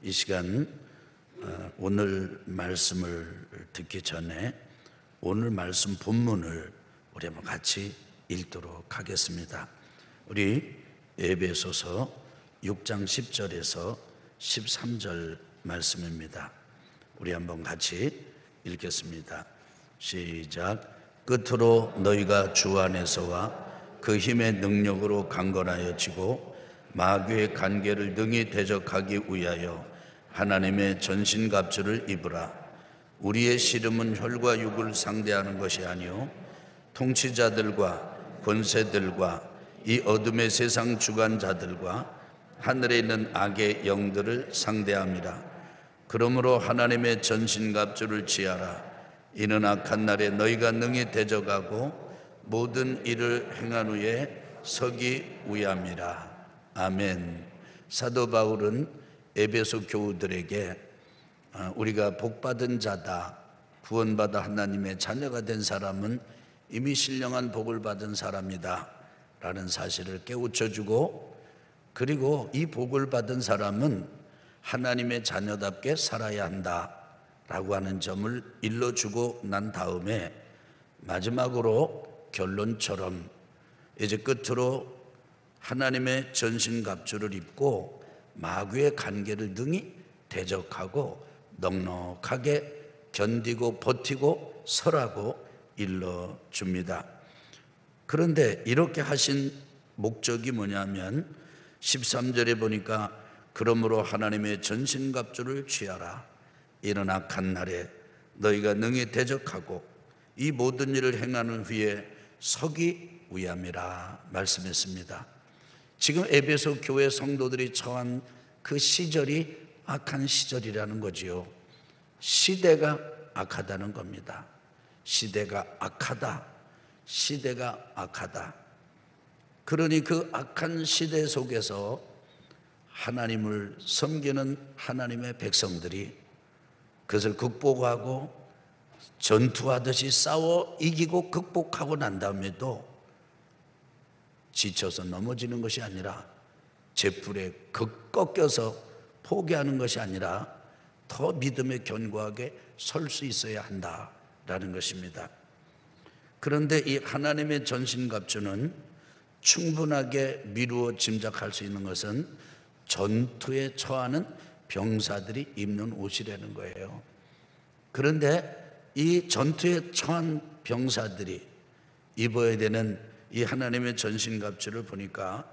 이 시간 오늘 말씀을 듣기 전에 오늘 말씀 본문을 우리 한번 같이 읽도록 하겠습니다. 우리 에베소서 6장 10절에서 13절 말씀입니다. 우리 한번 같이 읽겠습니다. 시작. 끝으로 너희가 주 안에서와 그 힘의 능력으로 강건하여 지고 마귀의 관계를 능히 대적하기 위하여 하나님의 전신갑주를 입으라. 우리의 씨름은 혈과 육을 상대하는 것이 아니요 통치자들과 권세들과 이 어둠의 세상 주관자들과 하늘에 있는 악의 영들을 상대함이라. 그러므로 하나님의 전신갑주를 취하라. 이는 악한 날에 너희가 능히 대적하고 모든 일을 행한 후에 서기 위함이라. 아멘. 사도 바울은 에베소 교우들에게 우리가 복받은 자다, 구원받아 하나님의 자녀가 된 사람은 이미 신령한 복을 받은 사람이다 라는 사실을 깨우쳐주고, 그리고 이 복을 받은 사람은 하나님의 자녀답게 살아야 한다 라고 하는 점을 일러주고 난 다음에 마지막으로 결론처럼 이제 끝으로 하나님의 전신갑주를 입고 마귀의 관계를 능히 대적하고 넉넉하게 견디고 버티고 서라고 일러줍니다. 그런데 이렇게 하신 목적이 뭐냐면 13절에 보니까 그러므로 하나님의 전신갑주를 취하라. 이는 악한 날에 너희가 능히 대적하고 이 모든 일을 행하는 후에 서기 위함이라 말씀했습니다. 지금 에베소 교회 성도들이 처한 그 시절이 악한 시절이라는 거지요. 시대가 악하다는 겁니다. 시대가 악하다. 시대가 악하다. 그러니 그 악한 시대 속에서 하나님을 섬기는 하나님의 백성들이 그것을 극복하고 전투하듯이 싸워 이기고 극복하고 난 다음에도 지쳐서 넘어지는 것이 아니라 제풀에 꺾여서 포기하는 것이 아니라 더 믿음에 견고하게 설 수 있어야 한다라는 것입니다. 그런데 이 하나님의 전신갑주는 충분하게 미루어 짐작할 수 있는 것은 전투에 처하는 병사들이 입는 옷이라는 거예요. 그런데 이 전투에 처한 병사들이 입어야 되는 이 하나님의 전신갑주를 보니까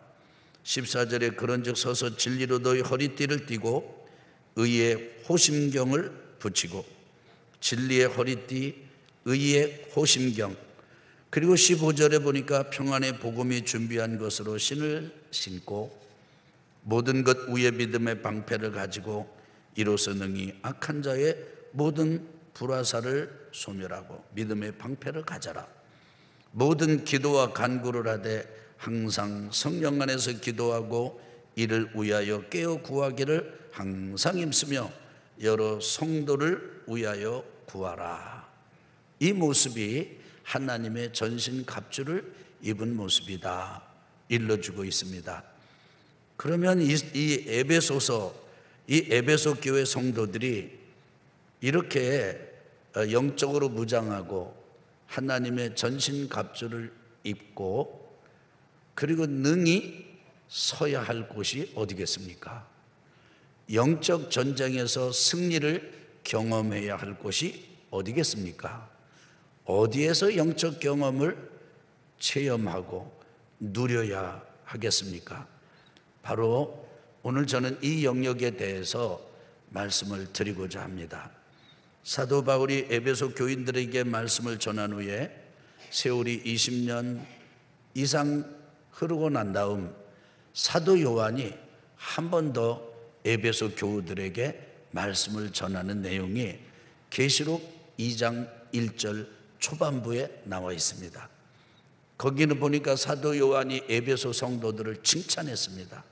14절에 그런즉 서서 진리로 너희 허리띠를 띠고 의의 호심경을 붙이고, 진리의 허리띠, 의의 호심경. 그리고 15절에 보니까 평안의 복음이 준비한 것으로 신을 신고 모든 것 위에 믿음의 방패를 가지고 이로써 능히 악한 자의 모든 불화살을 소멸하고 믿음의 방패를 가져라. 모든 기도와 간구를 하되 항상 성령 안에서 기도하고 이를 위하여 깨어 구하기를 항상 힘쓰며 여러 성도를 위하여 구하라. 이 모습이 하나님의 전신갑주를 입은 모습이다 일러주고 있습니다. 그러면 이 에베소 교회 성도들이 이렇게 영적으로 무장하고 하나님의 전신갑주를 입고 그리고 능히 서야 할 곳이 어디겠습니까? 영적 전쟁에서 승리를 경험해야 할 곳이 어디겠습니까? 어디에서 영적 경험을 체험하고 누려야 하겠습니까? 바로 오늘 저는 이 영역에 대해서 말씀을 드리고자 합니다. 사도 바울이 에베소 교인들에게 말씀을 전한 후에 세월이 20년 이상 흐르고 난 다음 사도 요한이 한 번 더 에베소 교우들에게 말씀을 전하는 내용이 계시록 2장 1절 초반부에 나와 있습니다. 거기는 보니까 사도 요한이 에베소 성도들을 칭찬했습니다.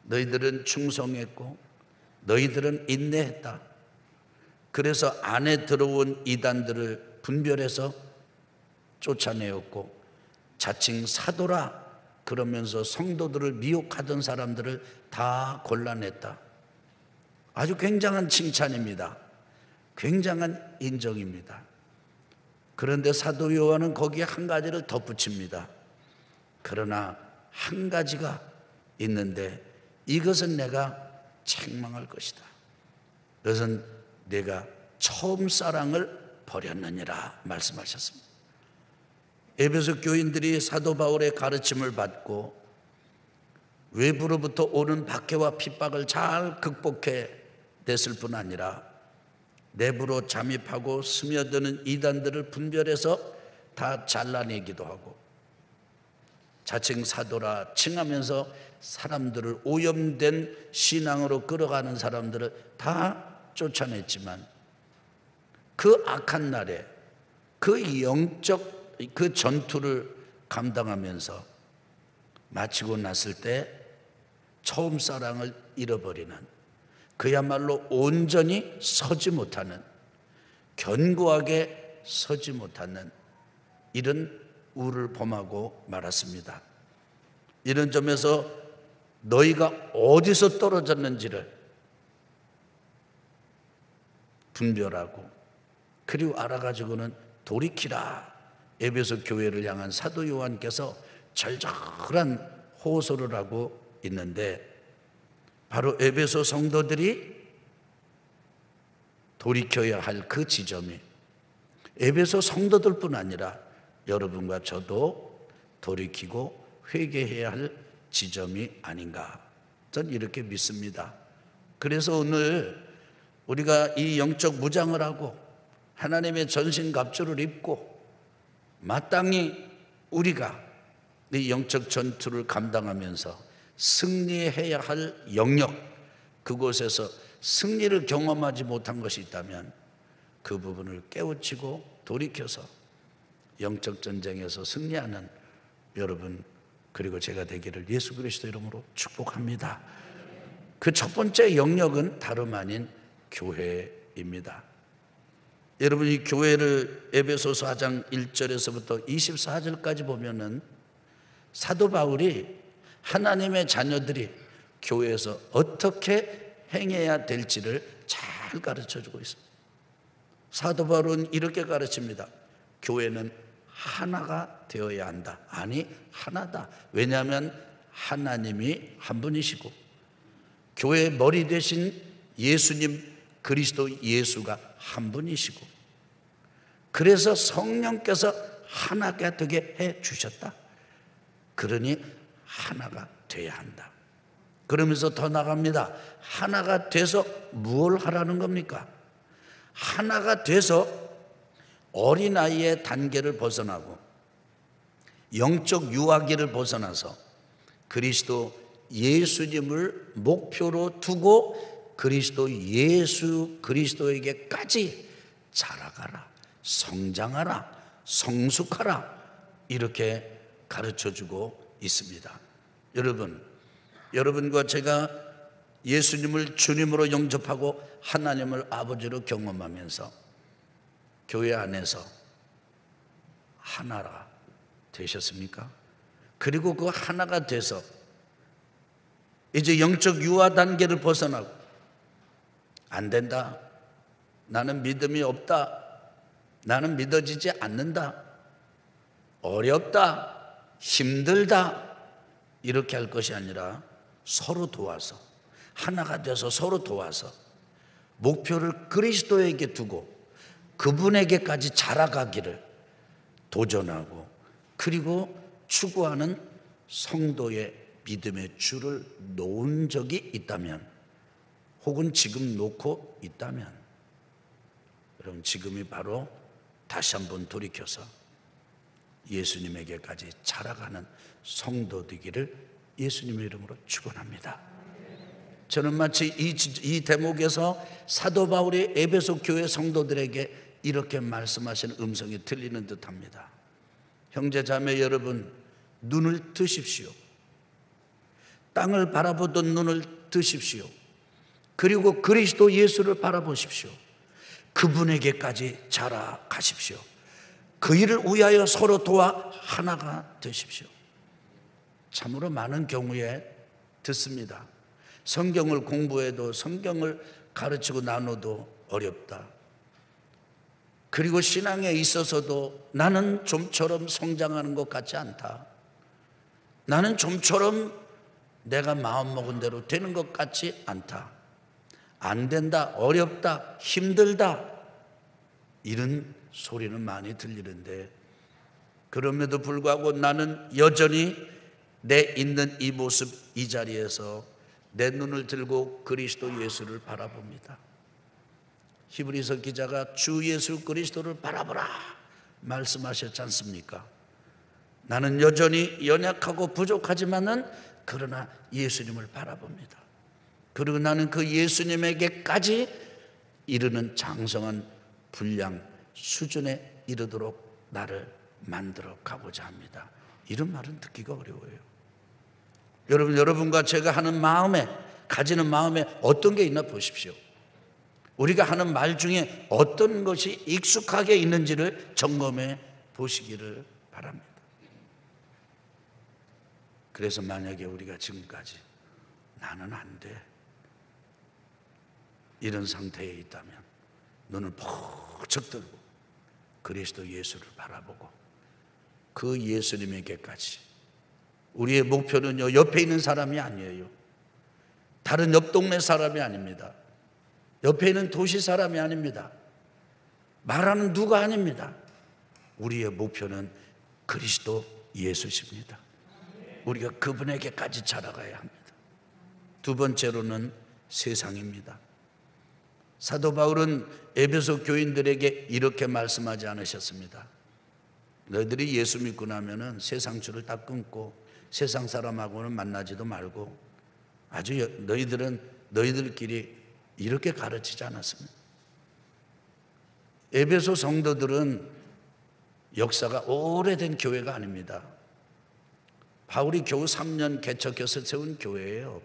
너희들은 충성했고 너희들은 인내했다. 그래서 안에 들어온 이단들을 분별해서 쫓아내었고 자칭 사도라 그러면서 성도들을 미혹하던 사람들을 다 골라냈다. 아주 굉장한 칭찬입니다. 굉장한 인정입니다. 그런데 사도 요한은 거기에 한 가지를 덧붙입니다. 그러나 한 가지가 있는데 이것은 내가 책망할 것이다. 그것은 내가 처음 사랑을 버렸느니라 말씀하셨습니다. 에베소 교인들이 사도 바울의 가르침을 받고 외부로부터 오는 박해와 핍박을 잘 극복해 냈을 뿐 아니라 내부로 잠입하고 스며드는 이단들을 분별해서 다 잘라내기도 하고 자칭 사도라 칭하면서 사람들을 오염된 신앙으로 끌어가는 사람들을 다 쫓아냈지만 그 악한 날에 그 영적 그 전투를 감당하면서 마치고 났을 때 처음 사랑을 잃어버리는, 그야말로 온전히 서지 못하는, 견고하게 서지 못하는 이런 우를 범하고 말았습니다. 이런 점에서 너희가 어디서 떨어졌는지를 분별하고 그리고 알아가지고는 돌이키라. 에베소 교회를 향한 사도 요한께서 절절한 호소를 하고 있는데 바로 에베소 성도들이 돌이켜야 할 그 지점이 에베소 성도들뿐 아니라 여러분과 저도 돌이키고 회개해야 할 지점이 아닌가, 저는 이렇게 믿습니다. 그래서 오늘 우리가 이 영적 무장을 하고 하나님의 전신갑주를 입고 마땅히 우리가 이 영적 전투를 감당하면서 승리해야 할 영역, 그곳에서 승리를 경험하지 못한 것이 있다면 그 부분을 깨우치고 돌이켜서 영적 전쟁에서 승리하는 여러분 그리고 제가 되기를 예수 그리스도 이름으로 축복합니다. 그 첫 번째 영역은 다름 아닌 교회입니다. 여러분, 이 교회를 에베소서 4장 1절에서부터 24절까지 보면은 사도 바울이 하나님의 자녀들이 교회에서 어떻게 행해야 될지를 잘 가르쳐주고 있습니다. 사도 바울은 이렇게 가르칩니다. 교회는 하나가 되어야 한다. 아니, 하나다. 왜냐하면 하나님이 한 분이시고 교회의 머리 되신 예수님 그리스도 예수가 한 분이시고 그래서 성령께서 하나가 되게 해 주셨다. 그러니 하나가 돼야 한다. 그러면서 더 나갑니다. 하나가 돼서 무엇을 하라는 겁니까? 하나가 돼서 어린아이의 단계를 벗어나고 영적 유아기를 벗어나서 그리스도 예수님을 목표로 두고 그리스도 예수 그리스도에게까지 자라가라, 성장하라, 성숙하라, 이렇게 가르쳐주고 있습니다. 여러분과 제가 예수님을 주님으로 영접하고 하나님을 아버지로 경험하면서 교회 안에서 하나가 되셨습니까? 그리고 그 하나가 돼서 이제 영적 유아 단계를 벗어나고 안 된다, 나는 믿음이 없다, 나는 믿어지지 않는다, 어렵다, 힘들다, 이렇게 할 것이 아니라 서로 도와서 하나가 돼서 서로 도와서 목표를 그리스도에게 두고 그분에게까지 자라가기를 도전하고 그리고 추구하는 성도의 믿음의 줄을 놓은 적이 있다면 혹은 지금 놓고 있다면 여러분, 지금이 바로 다시 한번 돌이켜서 예수님에게까지 자라가는 성도 되기를 예수님의 이름으로 축원합니다. 저는 마치 이 대목에서 사도 바울이 에베소 교회 성도들에게 이렇게 말씀하시는 음성이 들리는 듯합니다. 형제 자매 여러분, 눈을 뜨십시오. 땅을 바라보던 눈을 뜨십시오. 그리고 그리스도 예수를 바라보십시오. 그분에게까지 자라가십시오. 그 일을 위하여 서로 도와 하나가 되십시오. 참으로 많은 경우에 듣습니다. 성경을 공부해도 성경을 가르치고 나눠도 어렵다. 그리고 신앙에 있어서도 나는 좀처럼 성장하는 것 같지 않다. 나는 좀처럼 내가 마음먹은 대로 되는 것 같지 않다. 안 된다, 어렵다, 힘들다, 이런 소리는 많이 들리는데, 그럼에도 불구하고 나는 여전히 내 있는 이 모습, 이 자리에서 내 눈을 들고 그리스도 예수를 바라봅니다. 히브리서 기자가 주 예수 그리스도를 바라보라 말씀하셨지 않습니까? 나는 여전히 연약하고 부족하지만은 그러나 예수님을 바라봅니다. 그리고 나는 그 예수님에게까지 이르는 장성한 분량 수준에 이르도록 나를 만들어 가고자 합니다. 이런 말은 듣기가 어려워요. 여러분과 제가 하는 마음에, 가지는 마음에 어떤 게 있나 보십시오. 우리가 하는 말 중에 어떤 것이 익숙하게 있는지를 점검해 보시기를 바랍니다. 그래서 만약에 우리가 지금까지 나는 안 돼, 이런 상태에 있다면 눈을 퍽쩍 들고 그리스도 예수를 바라보고 그 예수님에게까지, 우리의 목표는요 옆에 있는 사람이 아니에요. 다른 옆 동네 사람이 아닙니다. 옆에 있는 도시 사람이 아닙니다. 말하는 누가 아닙니다. 우리의 목표는 그리스도 예수십니다. 우리가 그분에게까지 자라가야 합니다. 두 번째로는 세상입니다. 사도 바울은 에베소 교인들에게 이렇게 말씀하지 않으셨습니다. 너희들이 예수 믿고 나면은 세상 줄을 다 끊고 세상 사람하고는 만나지도 말고 아주 너희들끼리 이렇게 가르치지 않았습니다. 에베소 성도들은 역사가 오래된 교회가 아닙니다. 바울이 겨우 3년 개척해서 세운 교회예요.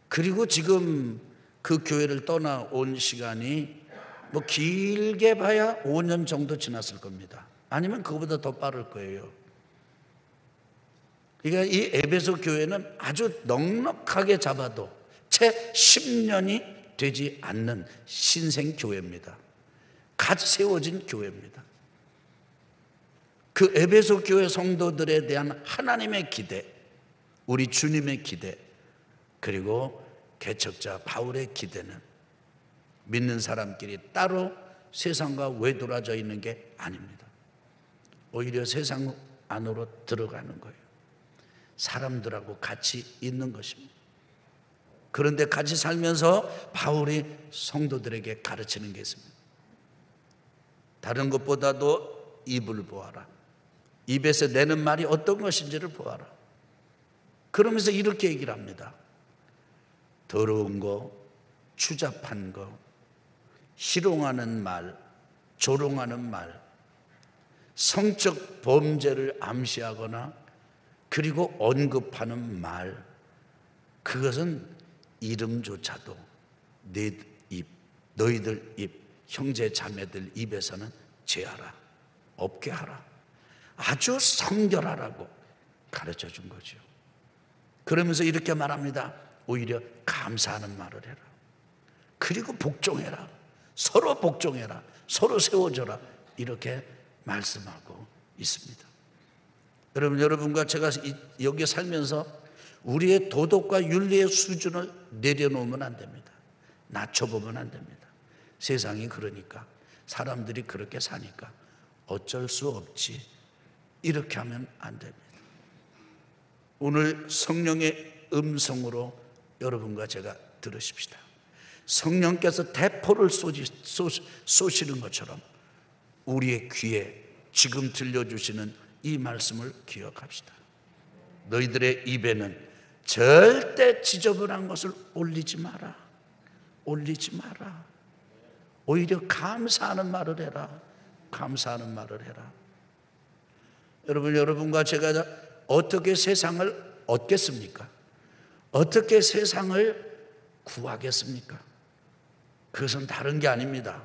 그리고 지금 그 교회를 떠나온 시간이 뭐 길게 봐야 5년 정도 지났을 겁니다. 아니면 그거보다 더 빠를 거예요. 그러니까 이 에베소 교회는 아주 넉넉하게 잡아도 채 10년이 되지 않는 신생 교회입니다. 갓 세워진 교회입니다. 그 에베소 교회 성도들에 대한 하나님의 기대, 우리 주님의 기대, 그리고 개척자 바울의 기대는 믿는 사람끼리 따로 세상과 외돌아져 있는 게 아닙니다. 오히려 세상 안으로 들어가는 거예요. 사람들하고 같이 있는 것입니다. 그런데 같이 살면서 바울이 성도들에게 가르치는 게 있습니다. 다른 것보다도 입을 보아라. 입에서 내는 말이 어떤 것인지를 보아라. 그러면서 이렇게 얘기를 합니다. 더러운 거, 추잡한 거, 희롱하는 말, 조롱하는 말, 성적 범죄를 암시하거나 그리고 언급하는 말, 그것은 이름조차도 너희들 입, 형제 자매들 입에서는 제하라, 없게 하라. 아주 성결하라고 가르쳐 준 거죠. 그러면서 이렇게 말합니다. 오히려 감사하는 말을 해라. 그리고 복종해라. 서로 복종해라. 서로 세워줘라. 이렇게 말씀하고 있습니다. 여러분과 제가 여기 살면서 우리의 도덕과 윤리의 수준을 내려놓으면 안 됩니다. 낮춰보면 안 됩니다. 세상이 그러니까, 사람들이 그렇게 사니까 어쩔 수 없지, 이렇게 하면 안 됩니다. 오늘 성령의 음성으로 여러분과 제가 들으십시다. 성령께서 대포를 쏘시는 것처럼 우리의 귀에 지금 들려주시는 이 말씀을 기억합시다. 너희들의 입에는 절대 지저분한 것을 올리지 마라. 올리지 마라. 오히려 감사하는 말을 해라. 감사하는 말을 해라. 여러분과 제가 어떻게 세상을 얻겠습니까? 어떻게 세상을 구하겠습니까? 그것은 다른 게 아닙니다.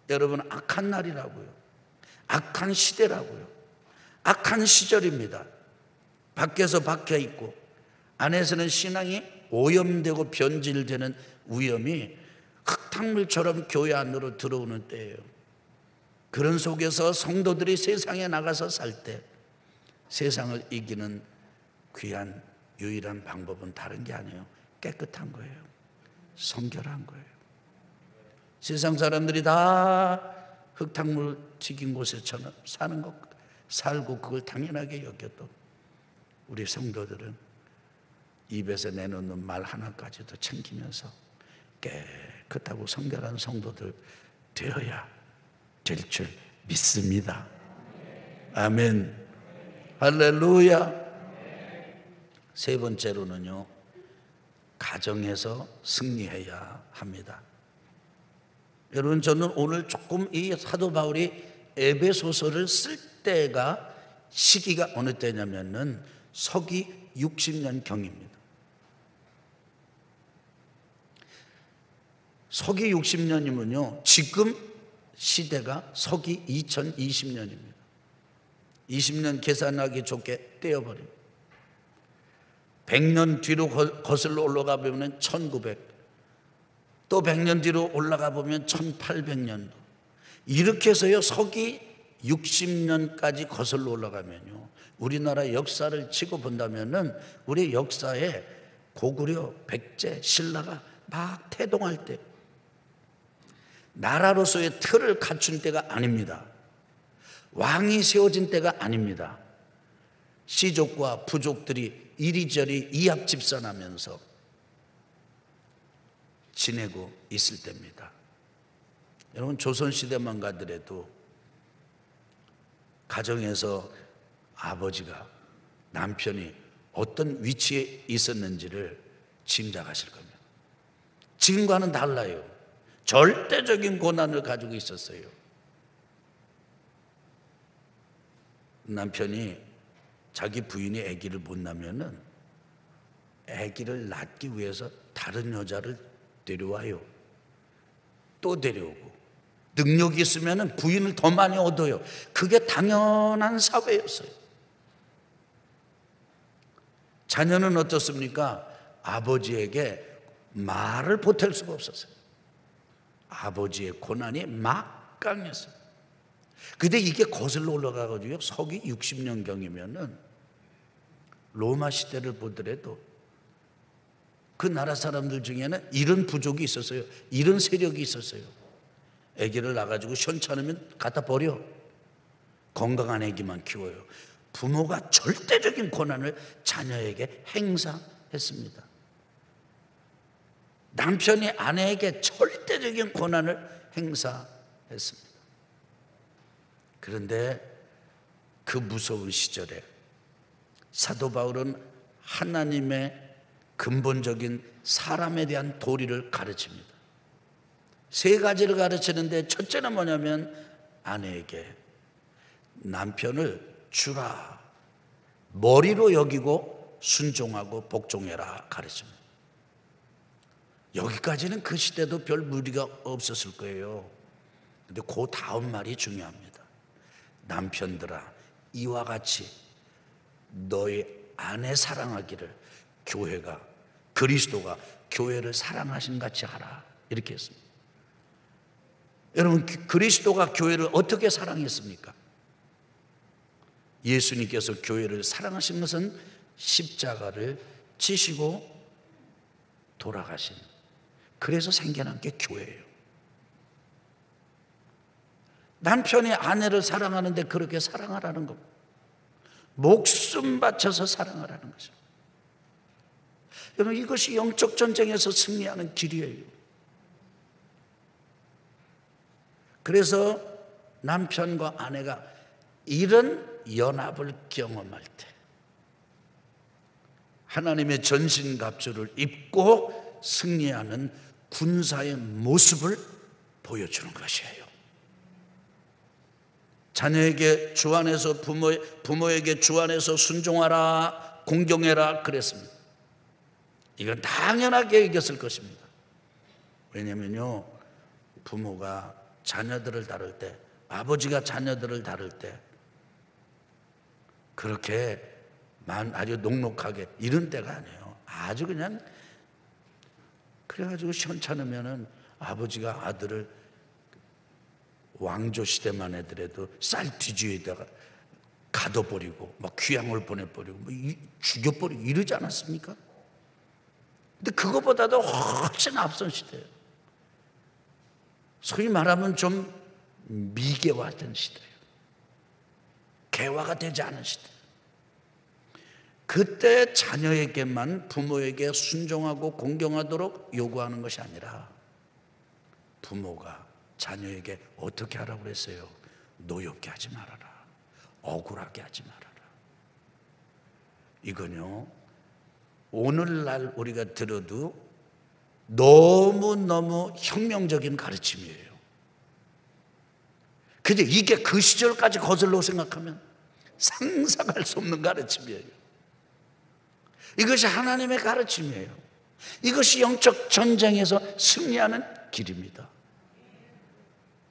여러분, 악한 날이라고요. 악한 시대라고요. 악한 시절입니다. 밖에서 박혀 있고 안에서는 신앙이 오염되고 변질되는 위험이 흙탕물처럼 교회 안으로 들어오는 때예요. 그런 속에서 성도들이 세상에 나가서 살 때 세상을 이기는 귀한 유일한 방법은 다른 게 아니에요. 깨끗한 거예요. 성결한 거예요. 세상 사람들이 다 흙탕물 튀긴 곳에처럼 사는 것, 살고 그걸 당연하게 여겨도 우리 성도들은 입에서 내놓는 말 하나까지도 챙기면서 깨끗하고 성결한 성도들 되어야 될 줄 믿습니다. 아멘. 할렐루야. 세 번째로는요, 가정에서 승리해야 합니다. 여러분, 저는 오늘 조금 이 사도 바울이 에베소서를 쓸 때가 시기가 어느 때냐면은 서기 60년 경입니다. 서기 60년이면요, 지금 시대가 서기 2020년입니다. 20년 계산하기 좋게 떼어버립니다. 100년 뒤로 거슬러 올라가 보면 1900, 또 100년 뒤로 올라가 보면 1800년도. 이렇게 해서요, 서기 60년까지 거슬러 올라가면요, 우리나라 역사를 치고 본다면은 우리 역사에 고구려, 백제, 신라가 막 태동할 때, 나라로서의 틀을 갖춘 때가 아닙니다. 왕이 세워진 때가 아닙니다. 시족과 부족들이 이리저리 이합집산하면서 지내고 있을 때입니다. 여러분, 조선시대만 가더라도 가정에서 아버지가, 남편이 어떤 위치에 있었는지를 짐작하실 겁니다. 지금과는 달라요. 절대적인 권한을 가지고 있었어요. 남편이 자기 부인이 아기를 못 낳으면은 아기를 낳기 위해서 다른 여자를 데려와요. 또 데려오고, 능력이 있으면은 부인을 더 많이 얻어요. 그게 당연한 사회였어요. 자녀는 어떻습니까? 아버지에게 말을 보탤 수가 없었어요. 아버지의 고난이 막강했어요. 근데 이게 거슬러 올라가가지고 서기 60년경이면은 로마 시대를 보더라도 그 나라 사람들 중에는 이런 부족이 있었어요. 이런 세력이 있었어요. 아기를 낳아가지고 시원찮으면 갖다 버려. 건강한 아기만 키워요. 부모가 절대적인 권한을 자녀에게 행사했습니다. 남편이 아내에게 절대적인 권한을 행사했습니다. 그런데 그 무서운 시절에 사도 바울은 하나님의 근본적인 사람에 대한 도리를 가르칩니다. 세 가지를 가르치는데, 첫째는 뭐냐면 아내에게 남편을 주라, 머리로 여기고 순종하고 복종해라 가르칩니다. 여기까지는 그 시대도 별 무리가 없었을 거예요. 근데 그 다음 말이 중요합니다. 남편들아, 이와 같이 너희 아내 사랑하기를 그리스도가 교회를 사랑하신 같이 하라, 이렇게 했습니다. 여러분, 그리스도가 교회를 어떻게 사랑했습니까? 예수님께서 교회를 사랑하신 것은 십자가를 지시고 돌아가신, 그래서 생겨난 게 교회예요. 남편이 아내를 사랑하는데 그렇게 사랑하라는 겁니다. 목숨 바쳐서 사랑하라는 것입니다. 여러분, 이것이 영적 전쟁에서 승리하는 길이에요. 그래서 남편과 아내가 이런 연합을 경험할 때 하나님의 전신갑주를 입고 승리하는 군사의 모습을 보여주는 것이에요. 자녀에게 주 안에서 부모에게 주 안에서 순종하라, 공경해라 그랬습니다. 이건 당연하게 여겼을 것입니다. 왜냐면요, 부모가 자녀들을 다룰 때, 아버지가 자녀들을 다룰 때 그렇게 아주 녹록하게 이런 때가 아니에요. 아주 그냥 그래가지고 시원찮으면은 아버지가 아들을 왕조 시대만 해더라도 쌀 뒤주에다가 가둬버리고 막 귀양을 보내버리고 뭐 죽여버리고 이러지 않았습니까? 근데 그것보다도 훨씬 앞선 시대예요. 소위 말하면 좀 미개화된 시대예요. 개화가 되지 않은 시대. 그때 자녀에게만 부모에게 순종하고 공경하도록 요구하는 것이 아니라 부모가 자녀에게 어떻게 하라고 그랬어요? 노엽게 하지 말아라. 억울하게 하지 말아라. 이건요, 오늘날 우리가 들어도 너무너무 혁명적인 가르침이에요. 근데 이게 그 시절까지 거슬러 생각하면 상상할 수 없는 가르침이에요. 이것이 하나님의 가르침이에요. 이것이 영적 전쟁에서 승리하는 길입니다.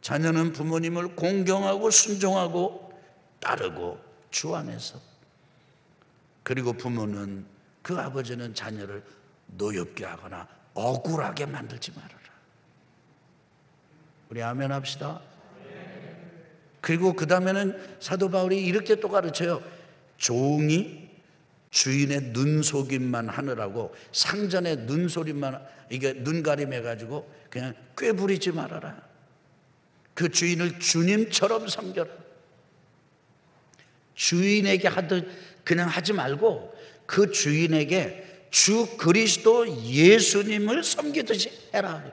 자녀는 부모님을 공경하고 순종하고 따르고 주 안에서, 그리고 부모는 그 아버지는 자녀를 노엽게 하거나 억울하게 만들지 말아라. 우리 아멘 합시다. 그리고 그 다음에는 사도 바울이 이렇게 또 가르쳐요. 종이 주인의 눈속임만 하느라고 상전의 눈소리만, 이게 눈가림 해가지고 그냥 꾀부리지 말아라. 그 주인을 주님처럼 섬겨라. 주인에게 하듯 그냥 하지 말고 그 주인에게 주 그리스도 예수님을 섬기듯이 해라.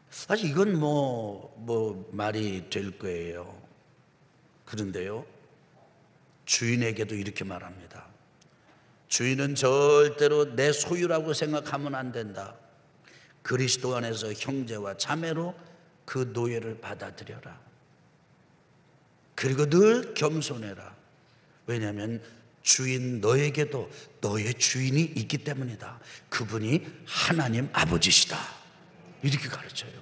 사실 이건 뭐 말이 될 거예요. 그런데요, 주인에게도 이렇게 말합니다. 주인은 절대로 내 소유라고 생각하면 안 된다. 그리스도 안에서 형제와 자매로 그 노예를 받아들여라. 그리고 늘 겸손해라. 왜냐하면 주인 너에게도 너의 주인이 있기 때문이다. 그분이 하나님 아버지시다. 이렇게 가르쳐요.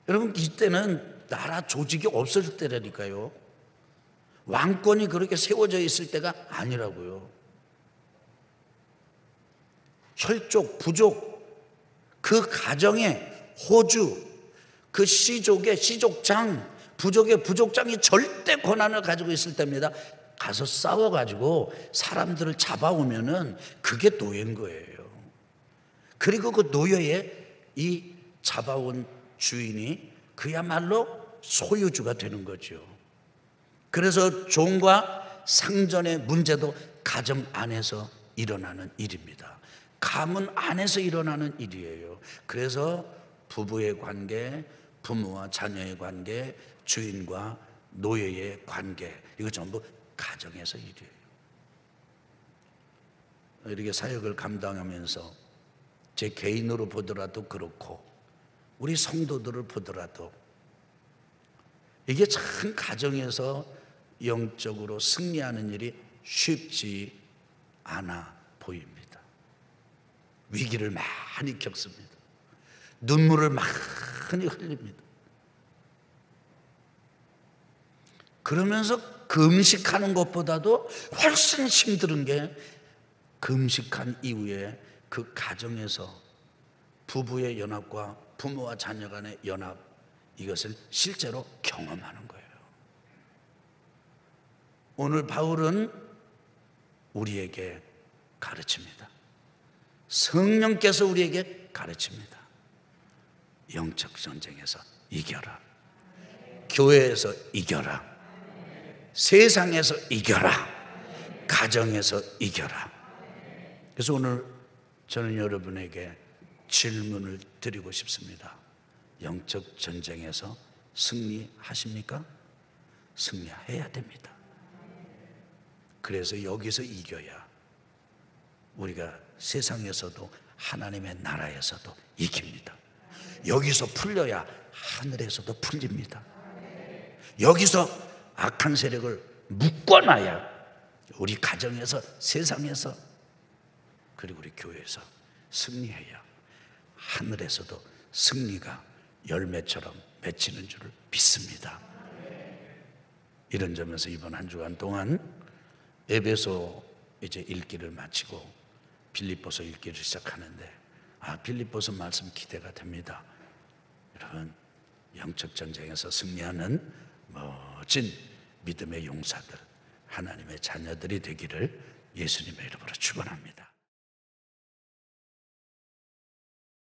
여러분, 이때는 나라 조직이 없어질 때라니까요. 왕권이 그렇게 세워져 있을 때가 아니라고요. 혈족, 부족, 그 가정의 호주, 그 시족의 시족장, 부족의 부족장이 절대 권한을 가지고 있을 때입니다. 가서 싸워가지고 사람들을 잡아오면은 그게 노예인 거예요. 그리고 그 노예의 이 잡아온 주인이 그야말로 소유주가 되는 거죠. 그래서 종과 상전의 문제도 가정 안에서 일어나는 일입니다. 가문 안에서 일어나는 일이에요. 그래서 부부의 관계, 부모와 자녀의 관계, 주인과 노예의 관계, 이거 전부 가정에서 일이에요. 이렇게 사역을 감당하면서 제 개인으로 보더라도 그렇고 우리 성도들을 보더라도 이게 참 가정에서 영적으로 승리하는 일이 쉽지 않아 보입니다. 위기를 많이 겪습니다. 눈물을 많이 흘립니다. 그러면서 금식하는 것보다도 훨씬 힘든 게 금식한 이후에 그 가정에서 부부의 연합과 부모와 자녀 간의 연합, 이것을 실제로 경험하는 거예요. 오늘 바울은 우리에게 가르칩니다. 성령께서 우리에게 가르칩니다. 영적 전쟁에서 이겨라. 교회에서 이겨라. 세상에서 이겨라. 가정에서 이겨라. 그래서 오늘 저는 여러분에게 질문을 드리고 싶습니다. 영적 전쟁에서 승리하십니까? 승리해야 됩니다. 그래서 여기서 이겨야 우리가 세상에서도 하나님의 나라에서도 이깁니다. 여기서 풀려야 하늘에서도 풀립니다. 여기서 악한 세력을 묶어놔야 우리 가정에서, 세상에서, 그리고 우리 교회에서 승리해야 하늘에서도 승리가 열매처럼 맺히는 줄을 믿습니다. 이런 점에서 이번 한 주간 동안 에베소 이제 읽기를 마치고 빌립보서 읽기를 시작하는데 빌립보서 말씀 기대가 됩니다. 여러분, 영적 전쟁에서 승리하는 멋진 믿음의 용사들, 하나님의 자녀들이 되기를 예수님의 이름으로 축원합니다.